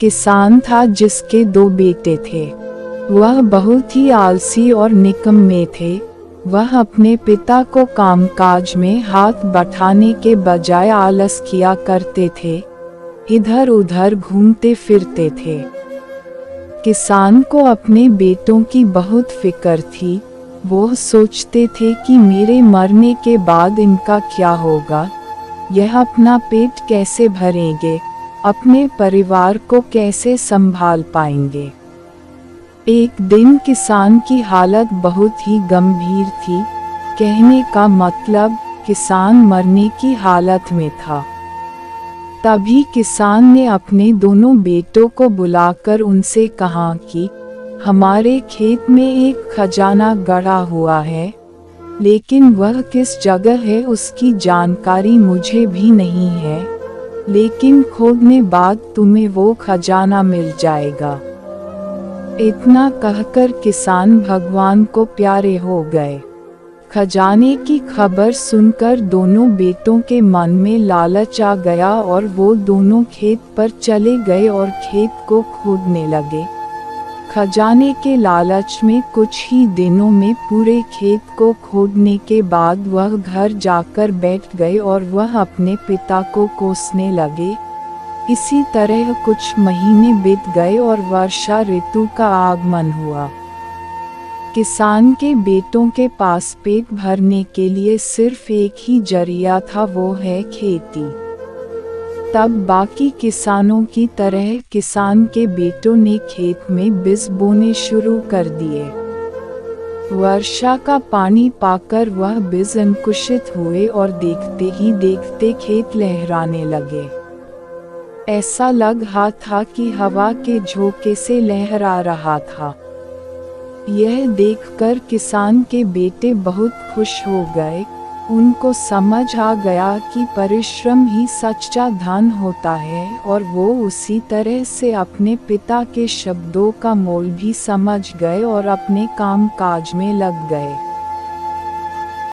किसान था जिसके 2 बेटे थे। वह बहुत ही आलसी और निकम्मे थे। वह अपने पिता को कामकाज में हाथ बटाने के बजाय आलस किया करते थे, इधर उधर घूमते फिरते थे। किसान को अपने बेटों की बहुत फिक्र थी। वो सोचते थे कि मेरे मरने के बाद इनका क्या होगा, यह अपना पेट कैसे भरेंगे, अपने परिवार को कैसे संभाल पाएंगे। एक दिन किसान की हालत बहुत ही गंभीर थी। कहने का मतलब, किसान मरने की हालत में था। तभी किसान ने अपने दोनों बेटों को बुलाकर उनसे कहा कि हमारे खेत में एक खजाना गड़ा हुआ है, लेकिन वह किस जगह है उसकी जानकारी मुझे भी नहीं है, लेकिन खोदने बाद तुम्हें वो खजाना मिल जाएगा। इतना कहकर किसान भगवान को प्यारे हो गए। खजाने की खबर सुनकर दोनों बेटों के मन में लालच आ गया और वो दोनों खेत पर चले गए और खेत को खोदने लगे। खजाने के लालच में कुछ ही दिनों में पूरे खेत को खोदने के बाद वह घर जाकर बैठ गए और वह अपने पिता को कोसने लगे। इसी तरह कुछ महीने बीत गए और वर्षा ऋतु का आगमन हुआ। किसान के बेटों के पास पेट भरने के लिए सिर्फ एक ही जरिया था, वो है खेती। तब बाकी किसानों की तरह किसान के बेटों ने खेत में बीज बोने शुरू कर दिए। वर्षा का पानी पाकर वह बीज अंकुशित हुए और देखते ही देखते खेत लहराने लगे। ऐसा लग रहा था कि हवा के झोंके से लहरा रहा था। यह देखकर किसान के बेटे बहुत खुश हो गए। उनको समझ आ गया कि परिश्रम ही सच्चा धन होता है, और वो उसी तरह से अपने पिता के शब्दों का मोल भी समझ गए और अपने काम काज में लग गए।